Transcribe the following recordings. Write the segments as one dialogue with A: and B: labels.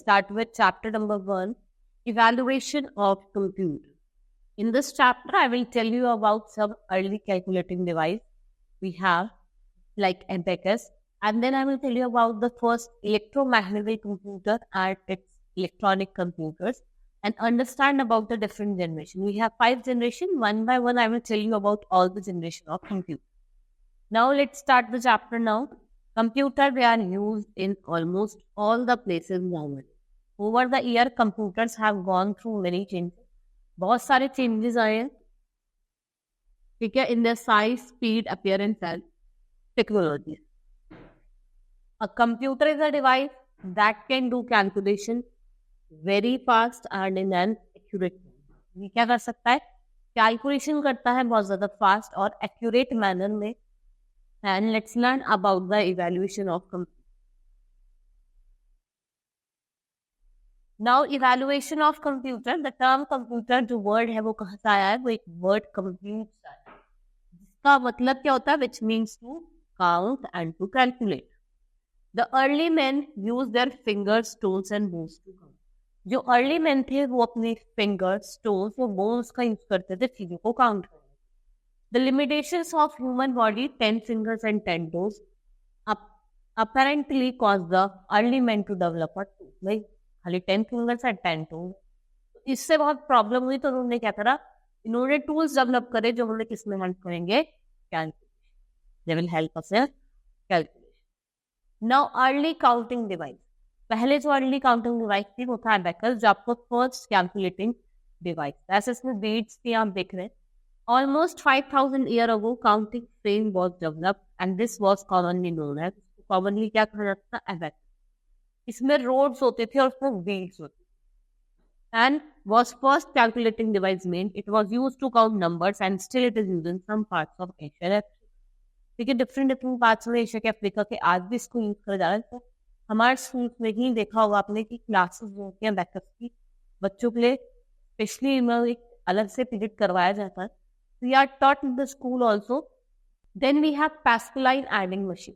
A: start with chapter number 1, evaluation of computer. In this chapter, I will tell you about some early calculating device we have, like abacus, and then I will tell you about the first electromagnetic computer and its electronic computers, and understand about the different generation. We have 5 generation. One by one, I will tell you about all the generation of computer. Now let's start the chapter now. Computer, they are used in almost all the places nowadays. Over the year, computers have gone through many changes. बहुत सारे changes आए हैं, ठीक है, in their size, speed, appearance and technology. A computer is a device that can do calculation very fast and in an accurate manner. ये क्या कर सकता है? Calculation करता है बहुत ज़्यादा fast और accurate manner में. And let's learn about the evaluation of computer. Now, evaluation of computer, the term computer जो word है वो कहाँ से आया है? वो एक word compute से आया है, जिसका मतलब क्या होता है? Which means to count and to calculate. The early men used their fingers, toes and bones to count. जो early men थे वो अपने fingers, toes और bones का use करते थे चीजों को count करने. The limitations of human body, 10 fingers and 10 toes, apparently caused the early men to develop a tool. Like, खाली 10 fingers and 10 toes. इससे बहुत प्रॉब्लम हुई तो उन्होंने क्या करा? इन्होंने टूल्स डेवलप करे जो हमें किस में हेल्प करेंगे? Calculation. They will help us in calculation. Now early counting device. पहले जो अर्ली काउंटिंग डिवाइस थी वो था अबेकस, जो आपको फर्स्ट कैलकुलेटिंग डिवाइस. ऐसे इसमें बीट्स थी, आप देख रहे हैं. Almost 5,000 years ago, counting frame was developed and this was commonly known as, commonly क्या कहा जाता था? abacus. इसमें rods होते थे और उसमें wheels होते थे. And was first calculating device made. It was used to count numbers and still it is used in some parts of Asia and Africa. ठीक है, different parts में एशिया के अफ्रीका के आज भी इसको यूज करा जा रहा है. तो हमारे स्कूल में ही देखा होगा आपने कि क्लासेस जो होती हैं abacus की, बच्चों के लिए स्पेशली एक अलग से पीरियड करवाया जाता है. We are taught in the school also. Then we have Pascaline adding machine.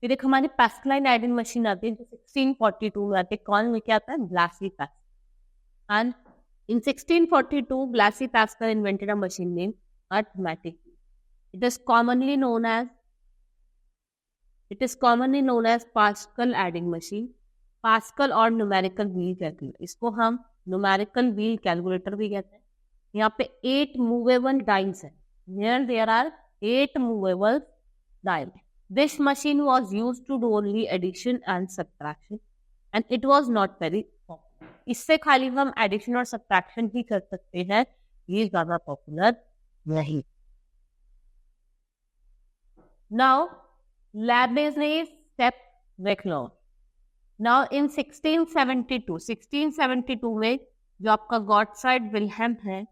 A: फिर एक हमारी Pascaline adding machine आती है जो 1642 में आती है. कौन लेके आता है? Blaise Pascal. And in 1642, Blaise Pascal invented a machine named arithmetic. It is commonly known as Pascal adding machine. Pascal और numerical wheel calculator. इसको हम numerical wheel calculator भी कहते हैं. यहाँ पे 8 movable dials है. Here there are 8 movable dials. This machine was used to do only addition and subtraction and it was not very popular. इससे खाली हम addition और subtraction ही कर सकते हैं, ये ज़्यादा popular नहीं. Now, Lablaise Step-Veclon. Now in 1672 में जो आपका Gottfried Wilhelm है,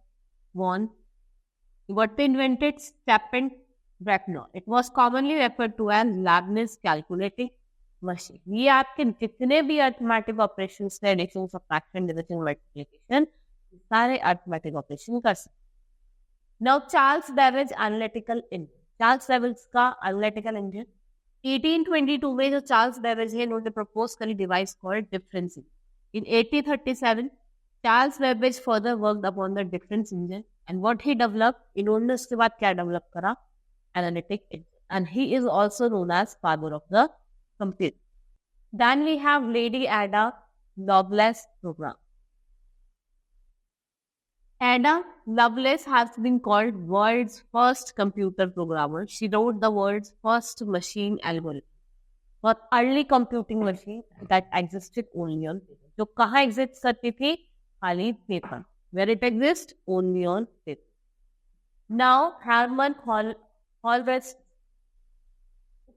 A: what invented Step-Veclon. It was commonly referred to as Leibniz calculating machine. ये आपके जितने भी arithmetic operations थे, addition, subtraction, division, multiplication, सारे arithmetic operation कर सकते. Now Charles Babbage analytical engine. Charles Babbage का analytical engine 1822 में जो Charles Babbage है, इन्होंने propose करी device called difference. In 1837 Charles Babbage further worked upon the difference engine and what he developed, इन्होंने उसके बाद क्या develop करा? Analytic engine. And he is also known as father of the computer. Then we have Lady Ada Lovelace program. Ada Lovelace has been called world's first computer programmer. She wrote the world's first machine algorithm for early computing machine that existed only on paper. जो कहाँ exist करती थी? खाली paper. Where it exists? Only on paper. Now, Hermann Hollerith's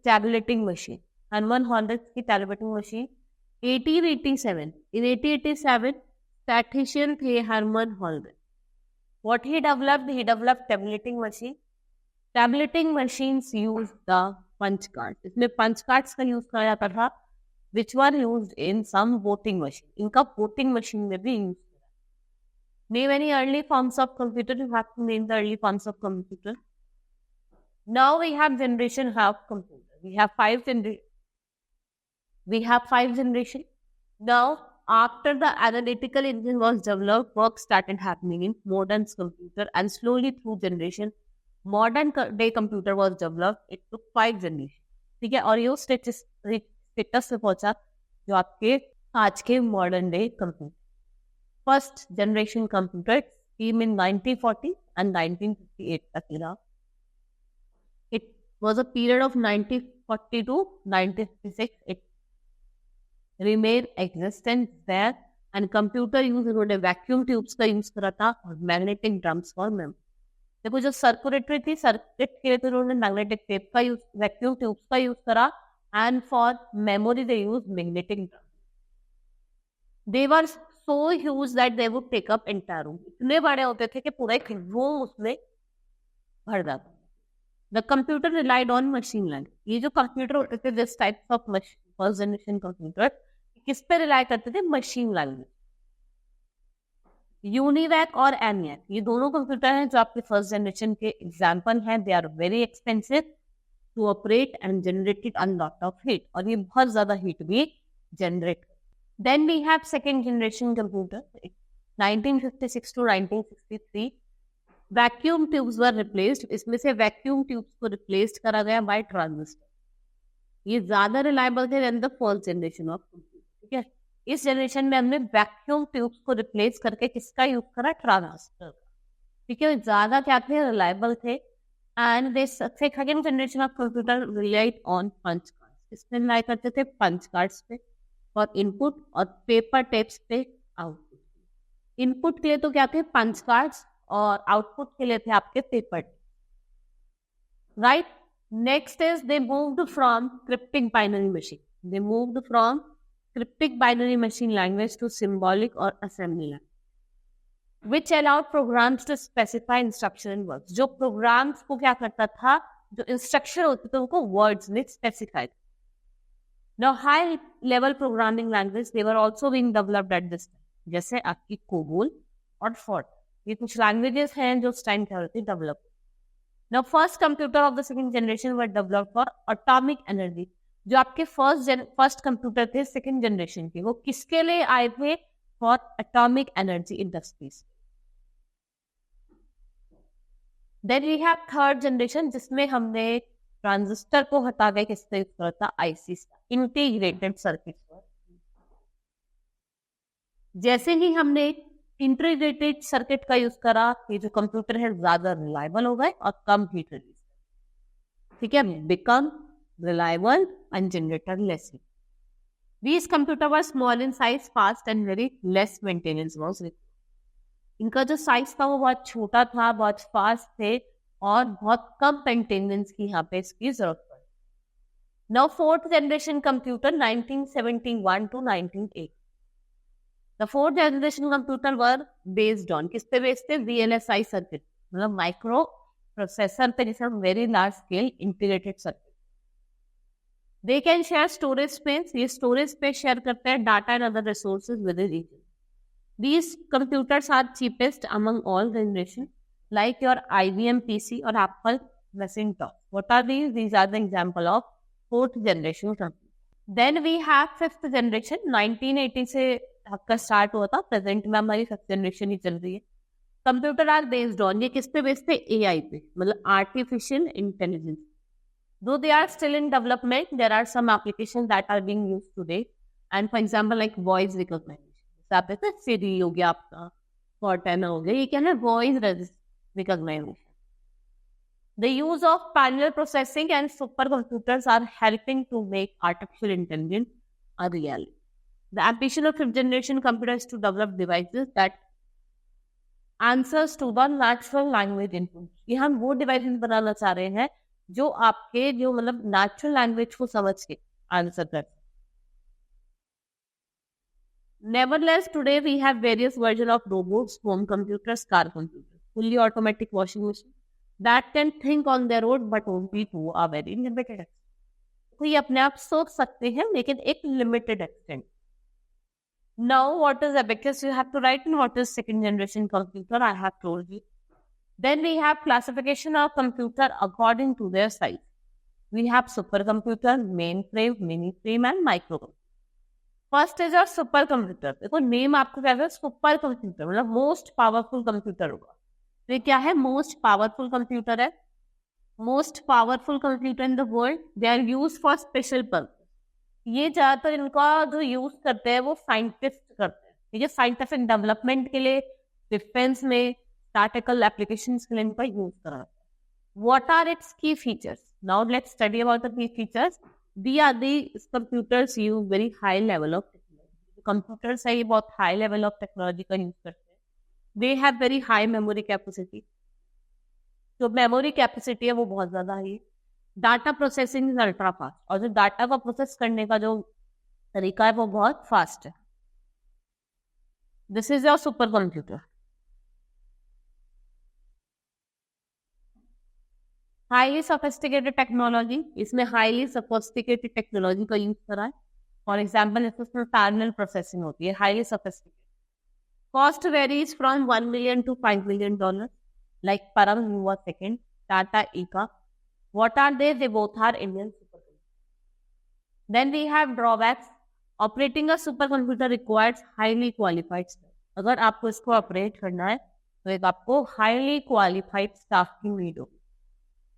A: tabulating machine. Hermann Hollerith की tabulating machine 1887. In 1887, statistician थे Hermann Hollerith. What he developed tabulating machine. Tabulating machines use the punch cards. इसमें punch cards का use करा जाता था, which were used in some voting machine. इनका voting machine में भी use करा. Name any early forms of computer. You have to name the early forms of computer. Now we have generation of computer. We have five generation. Now After the analytical engine was developed, work started happening in modern computer, and slowly through generation, modern day computer was developed. It took 5 generation. ठीक है, और ये उस status पे पहुंचा जो आपके आज के modern day computer. First generation computer came in 1940 and 1958 तक era. It was a period of 1940 to 1956. It remained existent there, and computer use इन्होंने वैक्यूम ट्यूब्स का यूज करा था और मैग्नेटिक ड्रम्स फॉर मेमोरी. देखो जो सर्कुलेटरी थी, circuit के लिए तो उन्होंने मैग्नेटिक टेप का यूज, वैक्यूम ट्यूब्स का यूज करा, and for memory they use magnetic drum. They were so huge that they would take up entire room. इतने बड़े होते थे कि पूरा एक रूम उसमें भर जाता. The computer relied on machine learning. ये जो कंप्यूटर होते थे, this types of first generation computer, किस पे रिलाई करते थे? Machine learning. यूनिवैक और एनियक, ये दोनों कंप्यूटर हैं जो आपके फर्स्ट जनरेशन के एग्जाम्पल हैं. They are very expensive to operate and generated a lot of heat, और ये बहुत ज्यादा हीट भी generate. Then we have second generation computer 1956 to 1963. Vacuum tubes were replaced. इसमें से वैक्यूम ट्यूब्स को रिप्लेस्ड करा गया बाय ट्रांजिस्टर. ये ज्यादा रिलायबल थे than the first generation of computer. ठीक है, इस जनरेशन में हमने वैक्यूम ट्यूब्स को रिप्लेस करके किसका यूज करा? ट्रांजिस्टर. ठीक है, ज्यादा क्या थे? रिलायबल थे. And this second generation of computer relied on punch cards. इसमें रिलाई करते थे पंच कार्ड्स पे और इनपुट, और पेपर टेप्स पे आउटपुट. इनपुट के लिए तो क्या थे? पंच कार्ड्स, और आउटपुट के लिए थे आपके paper. Right. Next is they moved from cryptic binary machine. They moved from cryptic binary machine language to symbolic और assembly language, which allowed programs to specify instruction in words. जो programs को क्या करता था, जो इंस्ट्रक्शन होते थे उनको वर्ड्स में specify. Now high level programming language, they were also being developed at this time. जैसे आपकी कोबोल और फॉर्ट, ये कुछ लैंग्वेजेस हैं जो उस टाइम क्या होती develop. Now first computer of the second generation were developed for atomic energy. जो आपके फर्स्ट कंप्यूटर थे सेकंड जनरेशन के, वो किसके लिए आए थे? For atomic energy industries. Then we have third generation, जिसमें हमने ट्रांजिस्टर को हटा के किससे यूज करा था? IC, integrated circuit. जैसे ही हमने इंटीग्रेटेड सर्किट का यूज करा, ये जो कंप्यूटर है ज्यादा रिलायबल हो गए और कम हीट रिलीज. ठीक है, become reliable and generated less heat. These computers were small in size, fast and very less maintenance was required. इनका जो साइज था वो बहुत छोटा था, बहुत फास्ट थे, और बहुत कम मेंटेनेंस की यहाँ पे इसकी जरूरत पड़ी. Now fourth generation computer 1971 to 1980. The fourth generation computer were based on, किस पे बेस्ड थे? VLSI सर्किट, मतलब माइक्रो प्रोसेसर पे, जिसे हम very large scale integrated circuit. They can share storage space. ये storage space share करते हैं data and other resources within region. These computers are cheapest among all generation, like your IBM PC or Apple Macintosh. What are these? These are the example of fourth generation computer. Then we have fifth generation. 1980 से आपका start हुआ था. Present में हमारी fifth generation ही चल रही है. Computer are based on, ये किस पे based थे? AI पे, मतलब artificial intelligence. Though they are still in development, there are some applications that are being used today. And for example, like voice recognition. आप देखते हैं Siri हो गया आपका, Cortana हो गया, ये क्या है? Voice recognition. The use of parallel processing and supercomputers are helping to make artificial intelligence a reality. The ambition of fifth generation computers is to develop devices that answers to the natural language input. ये हम वो devices बनाना चाह रहे हैं जो आपके जो मतलब नेचुरल लैंग्वेज को समझ के आंसर कर. Nevertheless, today we have various versions of robots, home computers, car computers, fully automatic washing machine that can think on their own, but only to a very limited extent. तो ये अपने आप सोच सकते हैं, लेकिन एक limited extent. Now, what is abacus? You have to write in what is second generation computer. I have told you. Then we have classification of computer according to their size. We have supercomputer, mainframe, mini-frame, and microcomputer. First is your super computer. देखो name आपको क्या है, super computer मतलब most powerful computer होगा। तो ये क्या है, मोस्ट पावरफुल कंप्यूटर है। Most powerful computer in the world, they are use for special purpose. ये ज्यादातर इनका जो यूज करते हैं वो साइंटिस्ट करते हैं, ठीक है, साइंटिफिक डेवलपमेंट के लिए, डिफेंस में, स्टैटिकल एप्लीकेशंस के लिए इनका यूज करा जाता है। What are its key features? Now let's study about the key features. The are the computers use very high level of technology. Computers है ये बहुत हाई लेवल ऑफ टेक्नोलॉजी का यूज करते हैं। They have very high memory capacity, जो memory capacity है वो बहुत ज्यादा है। Data processing is ultra fast, और जो डाटा को प्रोसेस करने का जो तरीका है वो बहुत फास्ट है। This is your super computer. Highly sophisticated technology, इसमें हाईली सोफिस्टिकेटेड टेक्नोलॉजी का यूज करा है। फॉर एग्जाम्पल इसमें पैरेलल प्रोसेसिंग होती है, highly sophisticated. Cost varies from $1 million to $5 million, like Param Yuva second, Tata Eka. What are they? They both are Indian supercomputers. Then we have drawbacks. Operating a supercomputer requires highly qualified staff. अगर आपको इसको operate करना है तो एक आपको highly qualified staff की need होगी।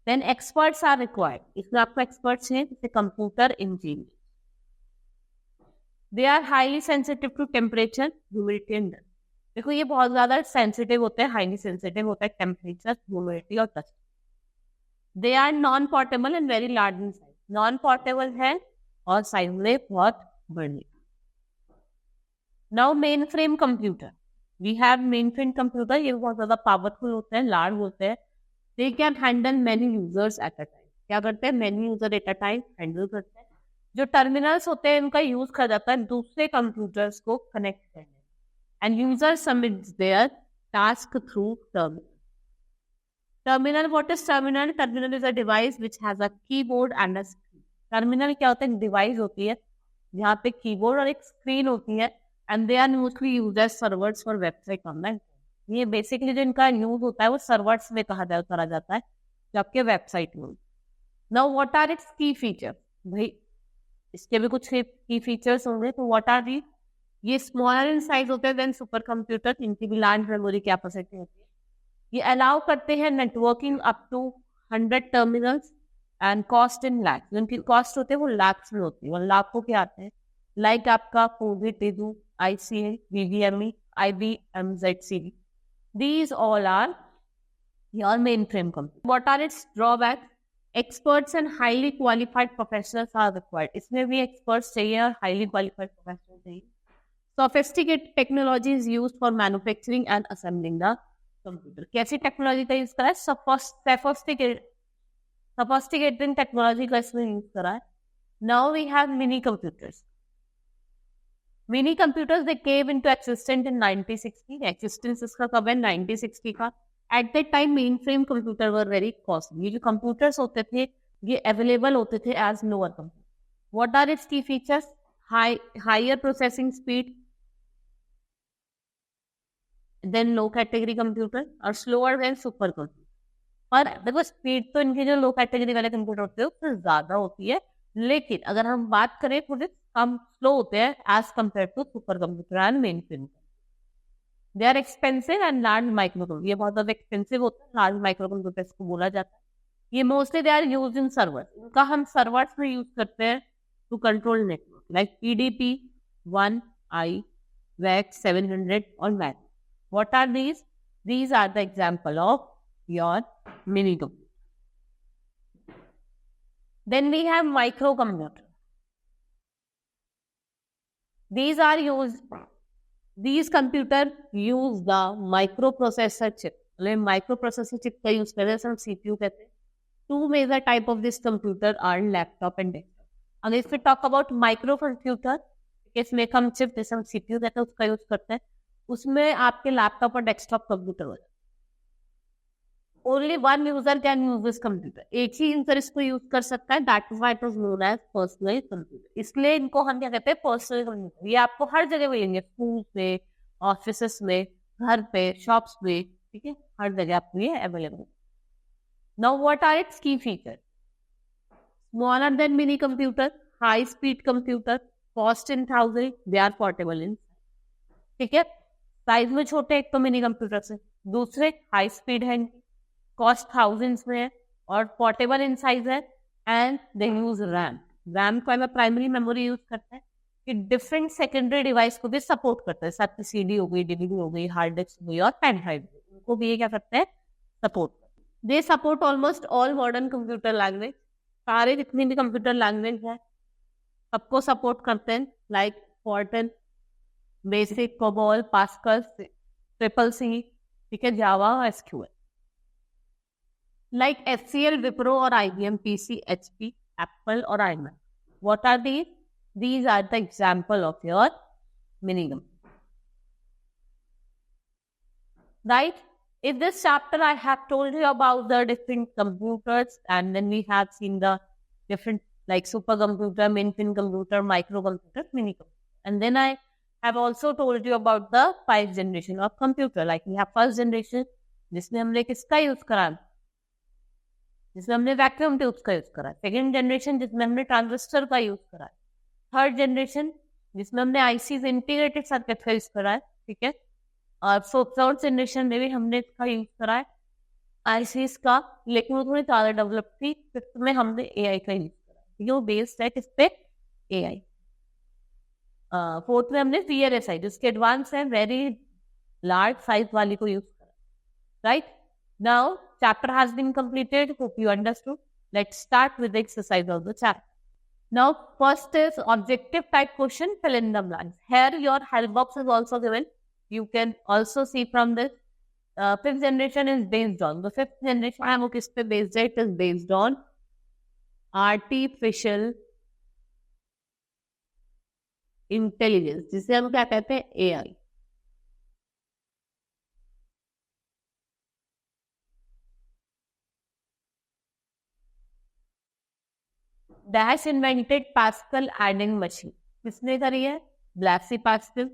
A: देन एक्सपर्ट्स आर रिक्वायर्ड, इसमें आपको एक्सपर्ट्स हैं जैसे computer engineer. They are highly sensitive to temperature, humidity and dust. देखो ये बहुत ज्यादा सेंसिटिव होते हैं, हाईली सेंसिटिव होता है टेम्परेचर, ह्यूमिडिटी और dust. They are non portable and very large in size, non portable है और साइज में बहुत बड़ी। Now mainframe computer, we have mainframe computer, ये बहुत ज्यादा पावरफुल होते हैं, लार्ज होते हैं। They can handle many users at a time, क्या करते हैं, many user at a time handle करते हैं। जो टर्मिनल्स होते हैं इनका यूज किया जाता है दूसरे कंप्यूटर्स को कनेक्ट करने, and user submits there task through terminal. Terminal, what is terminal? Terminal is a device which has a keyboard and a screen. Terminal क्या होता है, डिवाइस होती है जहाँ पे कीबोर्ड और एक स्क्रीन होती है, and they are mostly used as servers for website online. ये बेसिकली जो इनका यूज होता है वो सर्वर्स में करा जाता है जो आपके वेबसाइट में। नाउ व्हाट आर इट्स की फीचर? भाई इसके भी कुछ की फीचर्स होंगे, तो व्हाट आर दी? ये स्मॉलर इन साइज होते हैं देन सुपर कंप्यूटर, इनकी भी लार्ज मेमोरी कैपेसिटी होती है। ये अलाउ करते हैं networking up to 100 terminals and cost in lakhs. जिनकी कॉस्ट होते हैं वो लैक्स में होती है, वो लाखों के आते हैं। लाइक आपका Covid, टेजू, ICA, VVME, IBM, ZCD, these all are your mainframe company. What are its drawbacks? Experts and highly qualified professionals are required. इसमें भी experts चाहिए और highly qualified professionals चाहिए। Sophisticated technology is used for manufacturing and assembling the computer. कैसी technology का use करा है? Sophisticated technology का इसमें यूज करा है। Now we have mini computers. Mini computers they came into existence in 1960. Existence इसका कब है? 1960 का। At that time mainframe computer were very costly. ये जो computers होते थे ये available होते थे as lower computer. What are its key features? Higher processing speed than low category computer और slower than super computer. पर देखो स्पीड तो इनके जो लो कैटेगरी वाले कंप्यूटर होते हैं उससे ज्यादा होती है, लेकिन अगर हम बात करें थोड़े कम स्लो होते हैं as compare to super computer and mainframe. They are expensive and large micro computer, ये बहुत ज्यादा एक्सपेंसिव होता है, लार्ज माइक्रो कंप्यूटर्स को बोला जाता है। ये mostly they are use in server, इनका हम सर्वर्स में यूज करते हैं to control network like PDP 1i, VAX 700 और MAC. What are these? These are the example of your mini computer. Then we have microcomputer. These computer use the microprocessor chip. Microprocessor chip का use करते हैं, हम CPU कहते हैं। Two major type of this computer are laptop and desktop. And if we talk about microcomputer, इसमें हम chip जैसे हम CPU कहते हैं उसका यूज करते हैं, उसमें आपके लैपटॉप और डेस्कटॉप कंप्यूटर हो जाए। Only one user can use this computer. एक ही यूजर इसको यूज कर सकता है, that is why it was known as personal computer. इसलिए इनको हम क्या कहते हैं, पर्सनल कंप्यूटर। ये आपको हर जगह मिलेंगे, स्कूल में, ऑफिस में, घर पे, शॉप्स में, ठीक है, हर जगह आपको ये available. Now what are its key features? Smaller than mini computer, high speed computer, cost in 1000, they are portable in, ठीक है। साइज में छोटे एक तो मिनी कंप्यूटर से, दूसरे हाई स्पीड है, कॉस्ट थाउजेंड्स में है और पोर्टेबल इन साइज है, and they use RAM. RAM को प्राइमरी मेमोरी यूज करता है कि डिफरेंट सेकेंडरी डिवाइस को भी सपोर्ट करता है, साथ में सीडी हो गई, डीवीडी हो गई, हार्ड डिस्क हो गई और पेन ड्राइव, उनको भी ये क्या करते हैं, support. They support almost all modern computer language, सारे जितनी भी कंप्यूटर लैंग्वेज है सबको सपोर्ट करते हैं, like Fortran, BASIC, COBOL, Pascal, triple C, ठीक है, Java, SQL. Like HCL, Wipro और आईबीएम, पीसी, एचपी, एप्पल और iMac. What are these? These are the example of your mini computer, right? In this chapter, I have told you about the different computers, and then we have seen the different like supercomputer, mainframe computer, microcomputer, mini computer, and then I have also told you about the 5 generation of computer. Like we have first generation, जिसमें हमने किसका use करा, जिसमें हमने vacuum tubes का use करा। Second generation जिसमें हमने ट्रांजिस्टर का यूज करा। थर्ड जनरेशन जिसमें हमने आईसीज, इंटीग्रेटेड सर्किट का यूज करा है, ठीक है। और फोर्थ जनरेशन में भी हमने इसका यूज करा है, आईसीज का, लेकिन वो थोड़ी ज्यादा डेवलप थी। फिफ्थ में हमने एआई का यूज करा, ठीक है, वो बेस्ड है किस पे, एआई। फोर्थ में हमने वीएलएसआई, जिसके एडवांस है, वेरी लार्ज साइज वाली को यूज करा, right. Now chapter has been completed. Hope you understood. Let's start with the exercise of the chapter. Now, first is objective type question, fill in the blanks. Here your help box is also given. You can also see from this. Fifth generation is based on, the fifth generation है वो किस पे based है? It is based on artificial intelligence, जिसे हम क्या कहते हैं, AI. Dash invented Pascal adding machine, किसने करी है? Blaise Pascal.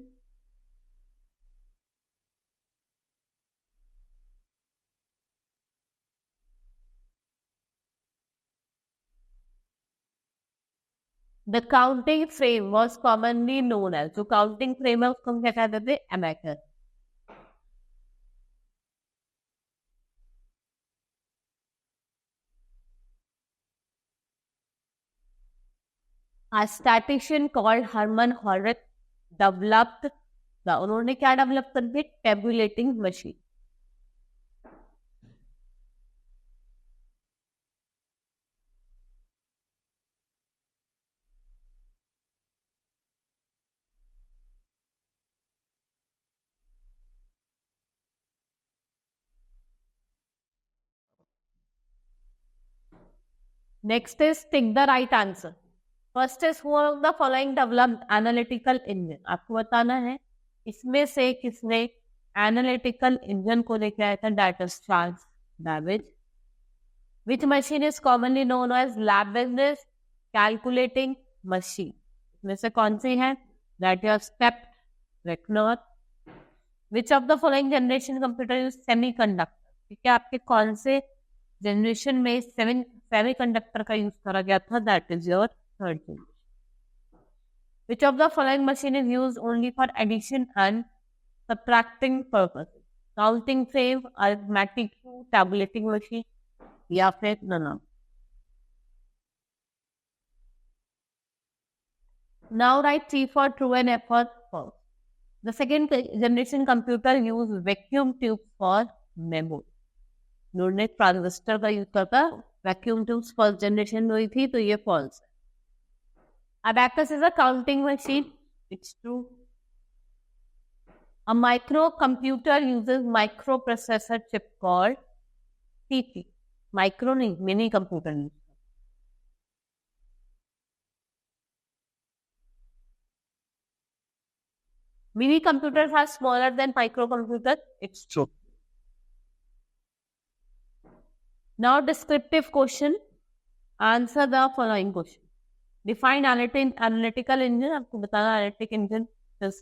A: The counting frame was commonly known as, जो काउंटिंग फ्रेम है उसको हम क्या कहते थे? एमेकर। A statistician called Herman Horrocks developed the, उन्होंने क्या डेवलप कर दी? Tabulating machine. Next is tick the right answer. First is who of the following developed analytical engine, आपको बताना है इसमें से किसने एनालिटिकल इंजन को लेके आया था? That is Charles Babbage. Which machine is commonly known as lab based calculating machine, इसमें से कौन सी है? That is stepped reckoner. Which of the following generation computer use semiconductor, ठीक है, आपके कौन से जनरेशन में सेमीकंडक्टर का यूज करा गया था? That is your third generation. Which of the following machine is used only for addition and subtracting purposes? Counting frame, arithmetic, tabulating machine, या फिर none of. Now write T for true and F for false. The second generation computer use vacuum tubes for memory. उन्होंने transistor का use करता, vacuum tubes first generation में हुई थी, तो ये फॉल्स है। Abacus is a counting machine. It's true. A microcomputer uses microprocessor chip called CP. Micro नहीं, mini computer नहीं. Mini computers are smaller than microcomputers. It's true. Now descriptive question. Answer the following question. Define analytical engine. आपको बताना, analytic engine is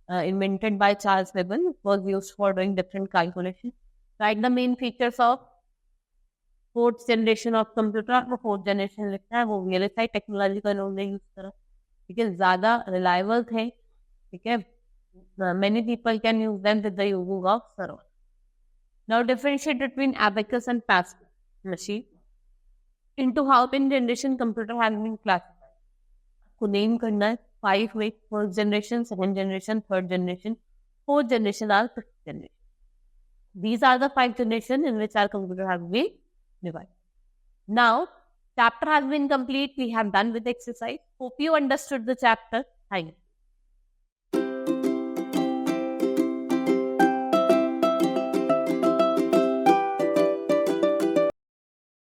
A: invented by Charles Babbage. It was used for doing different calculations. Write the main features of fourth generation of computer. आपको fourth generation लिखना है, वो VLSI technology का इन्होंने use करा। ठीक है, ज्यादा रिलायबल थे, ठीक है, many people can use them with the using of server. Now differentiate between abacus and Pascal machine. Into how many generation computer has been classified. आपको नेम करना है 5 में, first generation, second generation, third generation, fourth generation और fifth generation. These are the 5 generations in which our computer has been divided. Now, chapter has been complete. We have done with the exercise. Hope you understood the chapter. Thank you.